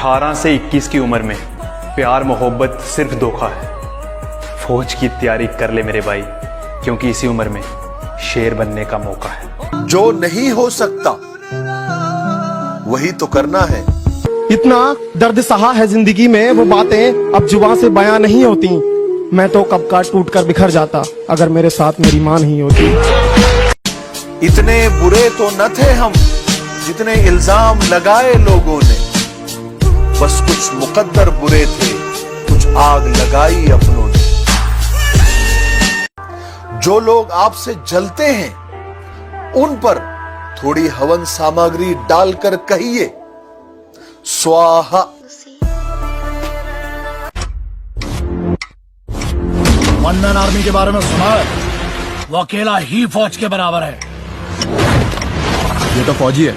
18 से 21 की उम्र में प्यार मोहब्बत सिर्फ धोखा है। फौज की तैयारी कर ले मेरे भाई, क्योंकि इसी उम्र में शेर बनने का मौका है। जो नहीं हो सकता वही तो करना है। इतना दर्द सहा है जिंदगी में, वो बातें अब जुबान से बयां नहीं होती। मैं तो कब का टूट कर बिखर जाता अगर मेरे साथ मेरी मां नहीं होती। इतने बुरे तो न थे हम जितने इल्जाम लगाए लोगों ने, बस कुछ मुकद्दर बुरे थे, कुछ आग लगाई अपनों ने। जो लोग आपसे जलते हैं उन पर थोड़ी हवन सामग्री डालकर कहिए स्वाहा। वंदन आर्मी के बारे में सुना है? वो अकेला ही फौज के बराबर है। ये तो फौजी है।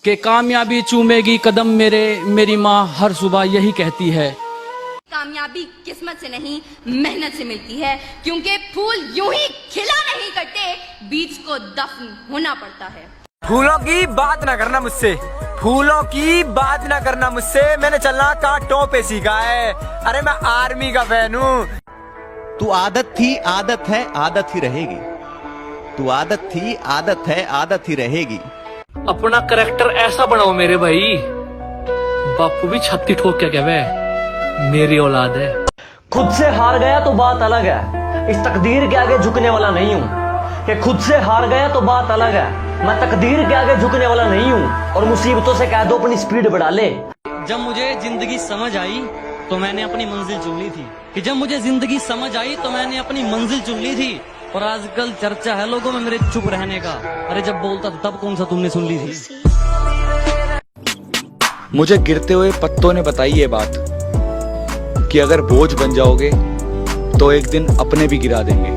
कि कामयाबी चूमेगी कदम मेरे, मेरी माँ हर सुबह यही कहती है। कामयाबी किस्मत से नहीं मेहनत से मिलती है, क्योंकि फूल यूं ही खिला नहीं करते, बीज को दफन होना पड़ता है। फूलों की बात ना करना मुझसे, फूलों की बात ना करना मुझसे, मैंने चलना कांटों पे सीखा है। अरे मैं आर्मी का फैन हूँ। तू आदत थी, आदत है, आदत ही रहेगी। तू आदत थी, आदत है, आदत ही रहेगी। अपना करैक्टर ऐसा बनाओ मेरे भाई, बापू भी छत्ती ठोक क्या कहवे, मेरी औलाद है। खुद से हार गया तो बात अलग है, इस तकदीर के आगे झुकने वाला नहीं हूँ। कि खुद से हार गया तो बात अलग है, मैं तकदीर के आगे झुकने वाला नहीं हूँ। और मुसीबतों से कह दो अपनी स्पीड बढ़ा ले। जब मुझे जिंदगी समझ आई तो मैंने अपनी मंजिल चुन ली थी, कि जब मुझे जिंदगी समझ आई तो मैंने अपनी मंजिल चुन ली थी। और आजकल चर्चा है लोगों में मेरे चुप रहने का। अरे जब बोलता था तब कौन सा तुमने सुन ली थी? मुझे गिरते हुए पत्तों ने बताई ये बात कि अगर बोझ बन जाओगे तो एक दिन अपने भी गिरा देंगे।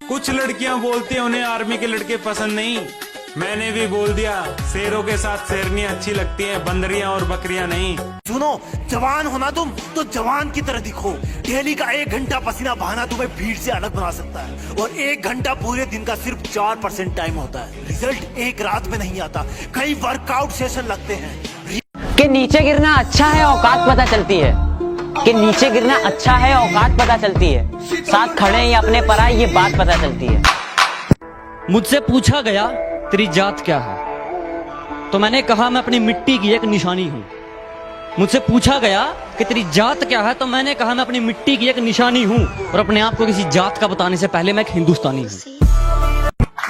कुछ लड़कियां बोलती हैं उन्हें आर्मी के लड़के पसंद नहीं। मैंने भी बोल दिया, शेरों के साथ शेरनियां अच्छी लगती हैं, बंदरियां और बकरियां नहीं। सुनो, जवान होना तुम तो जवान की तरह दिखो। डेली का 1 घंटा पसीना बहाना तुम्हें भीड़ से अलग बना सकता है, और 1 घंटा पूरे दिन का सिर्फ 4% टाइम होता है। रिजल्ट एक रात में नहीं आता, कई वर्कआउट सेशन लगते हैं। कि नीचे गिरना अच्छा है, औकात पता चलती है। कि नीचे गिरना अच्छा है, औकात पता चलती है। साथ खड़े हैं या अपने पर आए, ये बात पता चलती है। मुझसे पूछा गया तेरी जात क्या है, तो मैंने कहा मैं अपनी मिट्टी की एक निशानी हूँ। मुझसे पूछा गया कि तेरी जात क्या है, तो मैंने कहा मैं अपनी मिट्टी की एक निशानी हूँ। और अपने आप को किसी जात का बताने से पहले मैं एक हिंदुस्तानी हूँ।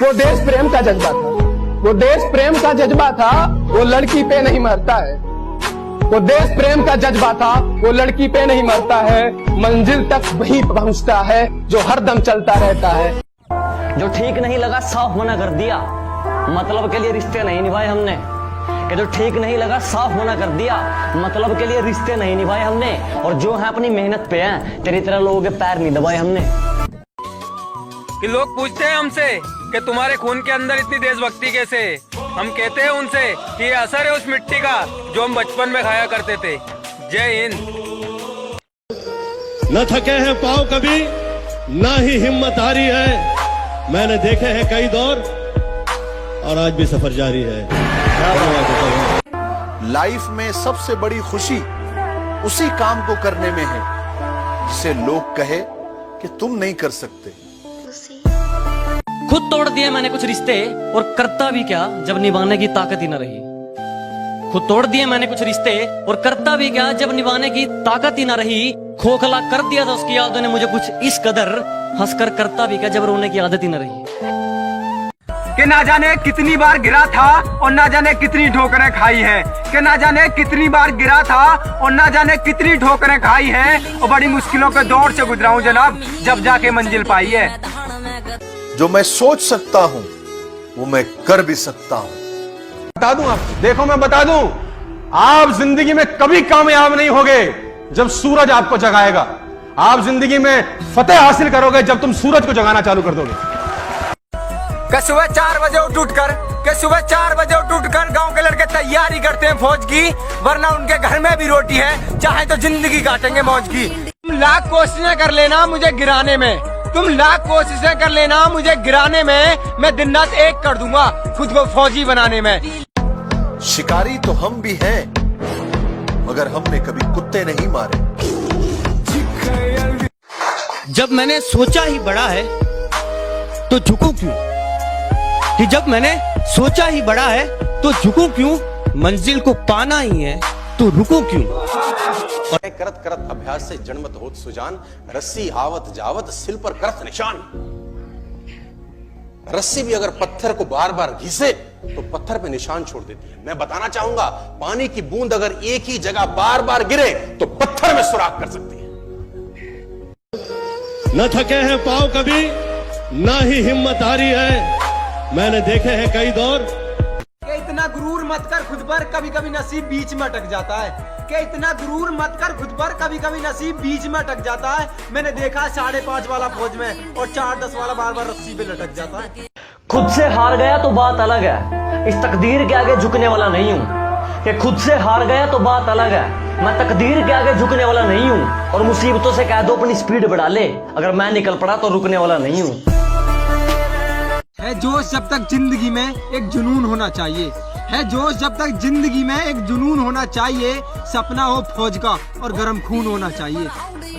वो देश प्रेम का जज्बा था, वो देश प्रेम का जज्बा था, वो लड़की पे नहीं मरता है। वो देश प्रेम का जज्बा था, वो लड़की पे नहीं मरता है। मंजिल तक वही पहुंचता है जो हरदम चलता रहता है। जो ठीक नहीं लगा साफ मना कर दिया, मतलब के लिए रिश्ते नहीं निभाए हमने। कि जो ठीक नहीं लगा साफ मना कर दिया, मतलब के लिए रिश्ते नहीं निभाए हमने। और जो है अपनी मेहनत पे हैं, तेरी तरह लोगों के पैर नहीं दबाए हमने। कि लोग पूछते हैं हमसे कि तुम्हारे खून के अंदर इतनी देशभक्ति कैसे? हम कहते हैं उनसे कि ये असर है उस मिट्टी का जो हम बचपन में खाया करते थे। जय हिंद। न थके हैं पाँव कभी, ना ही हिम्मत हारी है। मैंने देखे हैं कई दौर और आज भी सफर जारी है। लाइफ में सबसे बड़ी खुशी उसी काम को करने में है जिसे लोग कहे कि तुम नहीं कर सकते। खुद तोड़ दिए मैंने कुछ रिश्ते, और करता भी क्या जब निभाने की ताकत ही न रही। खुद तोड़ दिए मैंने कुछ रिश्ते, और करता भी क्या जब निभाने की ताकत ही न रही। खोखला कर दिया था उसकी यादों ने मुझे कुछ इस कदर, हंसकर करता भी क्या जब रोने की आदत ही न रही। कि ना जाने कितनी बार गिरा था और ना जाने कितनी ठोकरें खाई है। कि ना जाने कितनी बार गिरा था और ना जाने कितनी ठोकरें खाई है, और बड़ी मुश्किलों के दौर से गुजरा हूँ जनाब, जब जाके मंजिल पाई है। जो मैं सोच सकता हूं वो मैं कर भी सकता हूं। बता दूं आपको, देखो मैं बता दूं, आप जिंदगी में कभी कामयाब नहीं होगे जब सूरज आपको जगाएगा। आप जिंदगी में फतेह हासिल करोगे जब तुम सूरज को जगाना चालू कर दोगे। सुबह 4 बजे उठ कर गांव के लड़के तैयारी करते हैं फौज की, वरना उनके घर में भी रोटी है, चाहे तो जिंदगी काटेंगे मौज की। तुम लाख कोशिशें कर लेना मुझे गिराने में, तुम लाख कोशिशें कर लेना मुझे गिराने में, मैं दिन रात एक कर दूंगा खुद को फौजी बनाने में। शिकारी तो हम भी हैं, मगर हमने कभी कुत्ते नहीं मारे। जब मैंने सोचा ही बड़ा है तो झुकूं क्यों, कि जब मैंने सोचा ही बड़ा है तो झुकूं क्यों, मंजिल को पाना ही है तो रुकूं क्यों। करत करत अभ्यास से जन्मत होत सुजान, रस्सी आवत जावत सिल पर करत निशान। रस्सी भी अगर पत्थर को बार बार घिसे तो पत्थर पे निशान छोड़ देती है। मैं बताना चाहूंगा, पानी की बूंद अगर एक ही जगह बार बार गिरे तो पत्थर में सुराख कर सकती है। न थके हैं पांव कभी, ना ही हिम्मत हारी है। मैंने देखे हैं कई दौर। कि इतना गुरूर मत कर खुद पर, कभी कभी नसीब बीच में अटक जाता है। कि इतना गुरूर मत कर खुद पर, कभी कभी नसीब बीच में अटक जाता है। मैंने देखा 5.5 वाला फौज में और 4-10 वाला बार बार रस्सी पे लटक जाता है। खुद से हार गया तो बात अलग है, इस तकदीर के आगे झुकने वाला नहीं हूँ। कि खुद से हार गया तो बात अलग है, मैं तकदीर के आगे झुकने वाला नहीं हूँ। और मुसीबतों से कह दो अपनी स्पीड बढ़ा ले, अगर मैं निकल पड़ा तो रुकने वाला नहीं हूँ। है जोश जब तक जिंदगी में एक जुनून होना चाहिए, है जोश जब तक जिंदगी में एक जुनून होना चाहिए। सपना हो फौज का और गर्म खून होना चाहिए।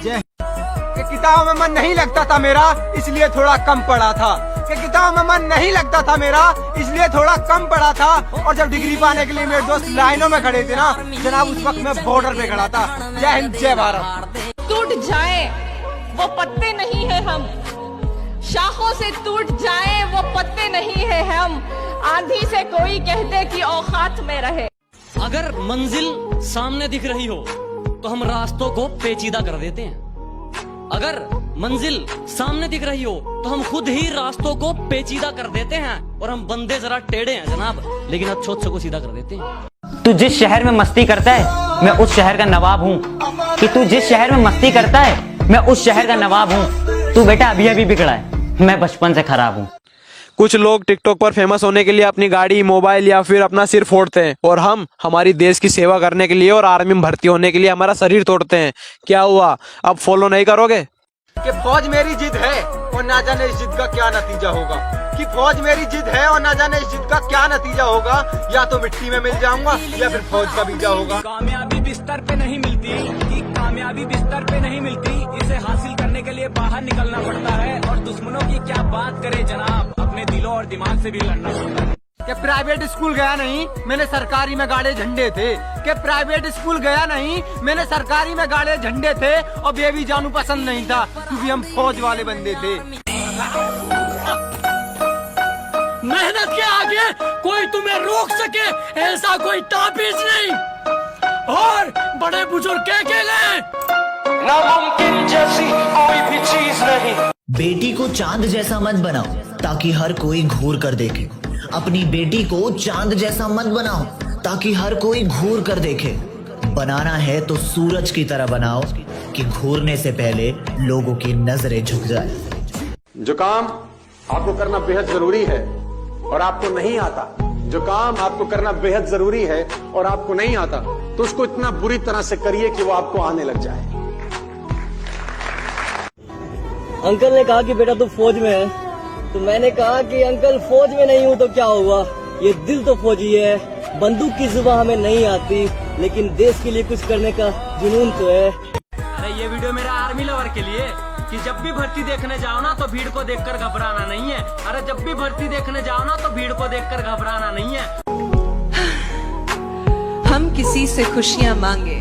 जय। कि किताब में मन नहीं लगता था मेरा, इसलिए थोड़ा कम पढ़ा था। कि किताब में मन नहीं लगता था मेरा, इसलिए थोड़ा कम पढ़ा था। और जब डिग्री पाने के लिए मेरे दोस्त लाइनों में खड़े थे ना जनाब, उस वक्त मैं बॉर्डर पे खड़ा था। जय हिंद, जय भारत। टूट जाए वो पत्ते नहीं है हम, शाखों से टूट जाए वो पत्ते नहीं है हम। आंधी से कोई कहते कि औकात में रहे। अगर मंजिल सामने दिख रही हो तो हम रास्तों को पेचीदा कर देते हैं। अगर मंजिल सामने दिख रही हो तो हम खुद ही रास्तों को पेचीदा कर देते हैं। और हम बंदे जरा टेढ़े हैं जनाब, लेकिन अच्छों को सीधा कर देते हैं। तू जिस शहर में मस्ती करता है मैं उस शहर का नवाब हूँ। कि तू जिस शहर में मस्ती करता है मैं उस शहर का नवाब हूँ। तू बेटा अभी अभी बिगड़ा है, मैं बचपन से खराब हूँ। कुछ लोग टिकटॉक पर फेमस होने के लिए अपनी गाड़ी, मोबाइल या फिर अपना सिर फोड़ते हैं, और हम हमारी देश की सेवा करने के लिए और आर्मी में भर्ती होने के लिए हमारा शरीर तोड़ते हैं। क्या हुआ, अब फॉलो नहीं करोगे? कि फौज मेरी जिद है और ना जाने इस जिद का क्या नतीजा होगा। कि फौज मेरी जिद है और ना जाने इस जिद का क्या नतीजा होगा। या तो मिट्टी में मिल जाऊंगा या फिर फौज का बीजा होगा। कामयाबी बिस्तर पे नहीं मिलती, कामयाबी बिस्तर पे नहीं मिलती, इसे हासिल करने के लिए बाहर निकलना पड़ता है। और दुश्मनों की क्या बात करें जनाब, अपने दिलों और दिमाग से भी लड़ना पड़ता है। कि प्राइवेट स्कूल गया नहीं, मैंने सरकारी में गाड़े झंडे थे। कि प्राइवेट स्कूल गया नहीं, मैंने सरकारी में गाड़े झंडे थे। और बेबी जानू पसंद नहीं था क्योंकि हम फौज वाले बंदे थे। मेहनत के आगे कोई तुम्हें रोक सके ऐसा कोई ताबीज नहीं। और बड़े बुजुर्ग के गए नामुमकिन जैसी कोई भी चीज नहीं। बेटी को चांद जैसा मत बनाओ ताकि हर कोई घूर कर देखे। अपनी बेटी को चांद जैसा मत बनाओ ताकि हर कोई घूर कर देखे। बनाना है तो सूरज की तरह बनाओ कि घूरने से पहले लोगों की नजरें झुक जाए। जो काम आपको करना बेहद जरूरी है और आपको नहीं आता, जो काम आपको करना बेहद जरूरी है और आपको नहीं आता, तो उसको इतना बुरी तरह से करिए कि वो आपको आने लग जाए। अंकल ने कहा कि बेटा तू फौज में है, तो मैंने कहा कि अंकल फौज में नहीं हूँ तो क्या हुआ, ये दिल तो फौजी है। बंदूक की जुबान हमें नहीं आती, लेकिन देश के लिए कुछ करने का जुनून तो है। अरे ये वीडियो मेरा आर्मी लवर के लिए, कि जब भी भर्ती देखने जाओ ना तो भीड़ को देखकर घबराना नहीं है। अरे जब भी भर्ती देखने जाओ ना तो भीड़ को देखकर घबराना नहीं है। हम किसी से खुशियां मांगे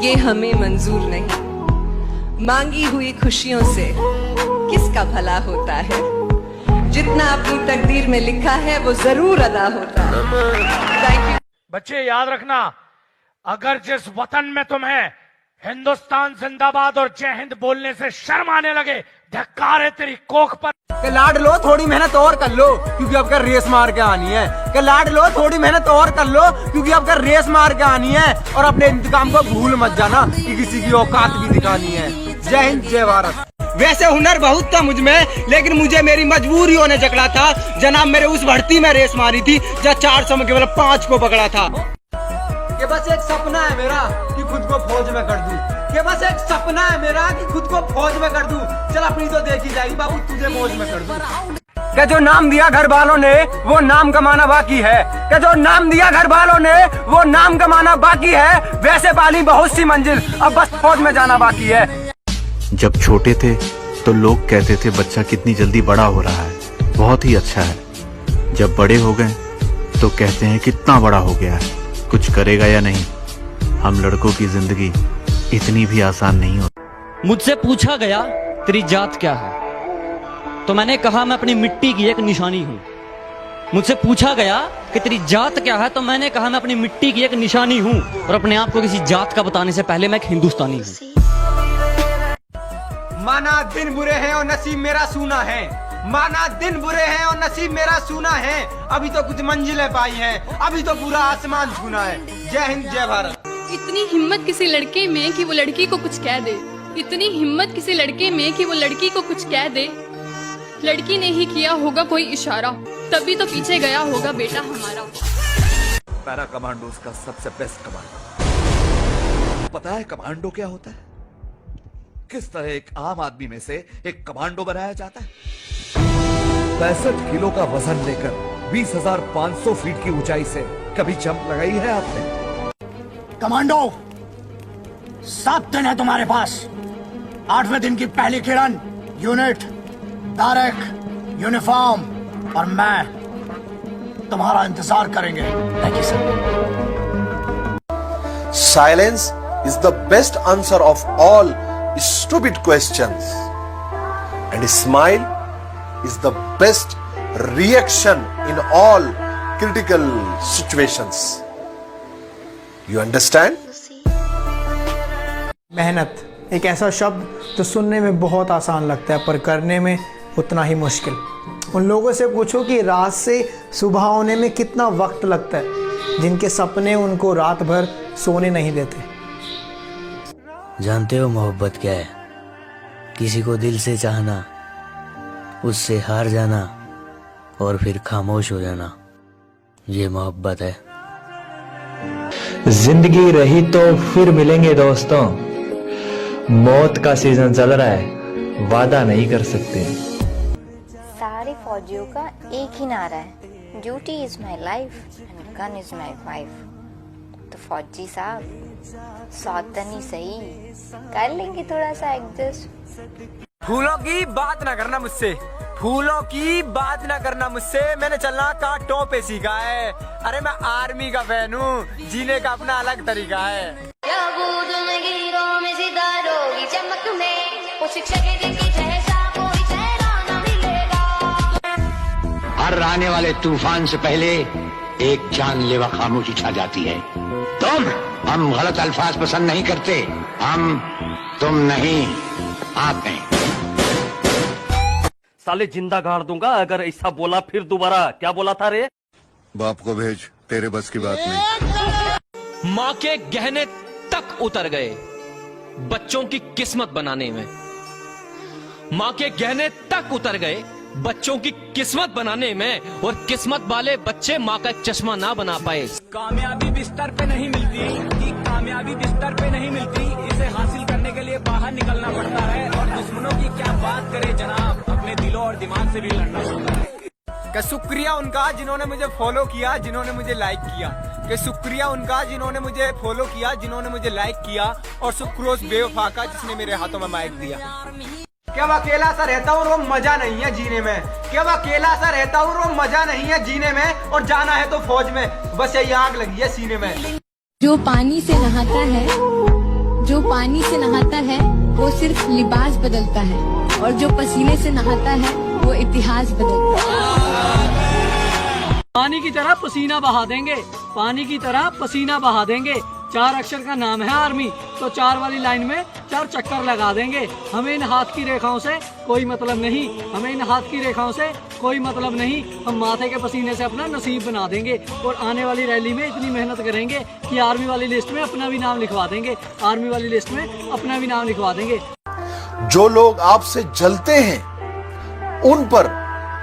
ये हमें मंजूर नहीं। मांगी हुई खुशियों से किसका भला होता है। जितना अपनी तकदीर में लिखा है वो जरूर अदा होता है। Thank you. बच्चे याद रखना, अगर जिस वतन में तुम्हें हिंदुस्तान जिंदाबाद और जय हिंद बोलने से शर्म आने लगे, धिक्कार है तेरी कोख पर। के लाड लो, थोड़ी मेहनत और कर लो क्योंकि अब कर रेस मार के आनी है। के लाड लो, थोड़ी मेहनत और कर लो क्योंकि अब कर रेस मार के आनी है। और अपने इंतकाम को भूल मत जाना कि किसी की औकात भी दिखानी है। जय हिंद, जय भारत। वैसे हुनर बहुत था मुझ में, लेकिन मुझे मेरी मजबूरियों ने जकड़ा था। जनाब मेरे उस भर्ती में रेस मारी थी जहाँ 400 में केवल 5 को पकड़ा था। कि बस एक सपना है मेरा कि खुद को फौज में कर दूं। कि बस एक सपना है मेरा कि खुद को फौज में कर दूं। चल अपनी तो देखी जाएगी बाबू, तुझे फौज में कर दूं। कि जो नाम दिया घर वालों ने वो नाम कमाना बाकी है, कि जो नाम दिया घर वालों ने वो नाम कमाना बाकी है। वैसे पाली बहुत सी मंजिल, अब बस फौज में जाना बाकी है। जब छोटे थे तो लोग कहते थे बच्चा कितनी जल्दी बड़ा हो रहा है, बहुत ही अच्छा है। जब बड़े हो गए तो कहते हैं कितना बड़ा हो गया है, कुछ करेगा या नहीं। हम लड़कों की जिंदगी इतनी भी आसान नहीं होती। मुझसे पूछा गया तेरी जात क्या है, तो मैंने कहा मैं अपनी मिट्टी की एक निशानी हूं। मुझसे पूछा गया कि तेरी जात क्या है, तो मैंने कहा मैं अपनी मिट्टी की एक निशानी हूं। और अपने आप को किसी जात का बताने से पहले मैं एक हिंदुस्तानी हूं। माना दिन बुरे हैं और नसीब मेरा सूना है, माना दिन बुरे हैं और नसीब मेरा सूना है। अभी तो कुछ मंजिलें पाई हैं, अभी तो पूरा आसमान छूना है। जय हिंद जय भारत। इतनी हिम्मत किसी लड़के में कि वो लड़की को कुछ कह दे, इतनी हिम्मत किसी लड़के में कि वो लड़की को कुछ कह दे। लड़की ने ही किया होगा कोई इशारा, तभी तो पीछे गया होगा बेटा हमारा। पैरा कमांडोज का सबसे बेस्ट कमांडो। पता है कमांडो क्या होता है? किस तरह एक आम आदमी में से एक कमांडो बनाया जाता है? 65 किलो का वजन लेकर 20,500 फीट की ऊंचाई से कभी जंप लगाई है आपने? कमांडो 7 दिन है तुम्हारे पास। 8वें दिन की पहली किरण, यूनिट, तारक, यूनिफॉर्म और मैं तुम्हारा इंतजार करेंगे। Thank you sir. Silence is the best answer of all stupid questions, and a smile is the best reaction in all critical situations. You understand? मेहनत एक ऐसा शब्द जो सुनने में बहुत आसान लगता है पर करने में उतना ही मुश्किल। उन लोगों से पूछो कि रात से सुबह होने में कितना वक्त लगता है, जिनके सपने उनको रात भर सोने नहीं देते। जानते हो मोहब्बत क्या है? किसी को दिल से चाहना, उससे हार जाना और फिर खामोश हो जाना, ये मोहब्बत है। जिंदगी रही तो फिर मिलेंगे दोस्तों, मौत का सीजन चल रहा है, वादा नहीं कर सकते। सारे फौजियों का एक ही नारा है, duty is my life and gun is my wife. तो फौजी साहब सौतनी सही, कर लेंगे थोड़ा सा एडजस्ट। फूलों की बात ना करना मुझसे, फूलों की बात ना करना मुझसे, मैंने चलना कांटों पे सीखा है। अरे मैं आर्मी का फैन हूँ, जीने का अपना अलग तरीका है। हर आने वाले तूफान से पहले एक जानलेवा खामोशी छा जाती है। हम गलत अल्फाज पसंद नहीं करते, हम तुम नहीं, आप नहीं। साले जिंदा गाड़ दूंगा अगर ऐसा बोला फिर दोबारा। क्या बोला था रे? बाप को भेज, तेरे बस की बात नहीं। माँ के गहने तक उतर गए बच्चों की किस्मत बनाने में, माँ के गहने तक उतर गए बच्चों की किस्मत बनाने में, और किस्मत वाले बच्चे माँ का एक चश्मा ना बना पाए। कामयाबी बिस्तर पे नहीं मिलती, कि कामयाबी बिस्तर पे नहीं मिलती, इसे हासिल करने के लिए बाहर निकलना पड़ता है। और दुश्मनों की क्या बात करे जनाब, अपने दिलों और दिमाग से भी लड़ना पड़ता है। कि शुक्रिया उनका जिन्होंने मुझे फॉलो किया, जिन्होंने मुझे लाइक किया। कि शुक्रिया उनका जिन्होंने मुझे फॉलो किया, जिन्होंने मुझे लाइक किया। और शुक्र उस बेवफा का जिसने मेरे हाथों में माइक दिया। क्या मैं अकेला सा रहता हूँ, वो मजा नहीं है जीने में। क्या मैं अकेला सा रहता हूँ, वो मजा नहीं है जीने में। और जाना है तो फौज में, बस यही आग लगी है सीने में। जो पानी से नहाता है, जो पानी से नहाता है वो सिर्फ लिबास बदलता है, और जो पसीने से नहाता है वो इतिहास बदलता है। पानी की तरह पसीना बहा देंगे, पानी की तरह पसीना बहा देंगे। 4 अक्षर का नाम है आर्मी, तो 4 वाली लाइन में 4 चक्कर लगा देंगे। हमें इन हाथ की रेखाओं से कोई मतलब नहीं, हमें इन हाथ की रेखाओं से कोई मतलब नहीं। हम माथे के पसीने से अपना नसीब बना देंगे, और आने वाली रैली में इतनी मेहनत करेंगे कि आर्मी वाली लिस्ट में अपना भी नाम लिखवा देंगे, आर्मी वाली लिस्ट में अपना भी नाम लिखवा देंगे। जो लोग आपसे जलते हैं उन पर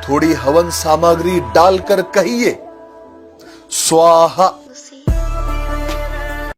थोड़ी हवन सामग्री डालकर कहिए स्वाहा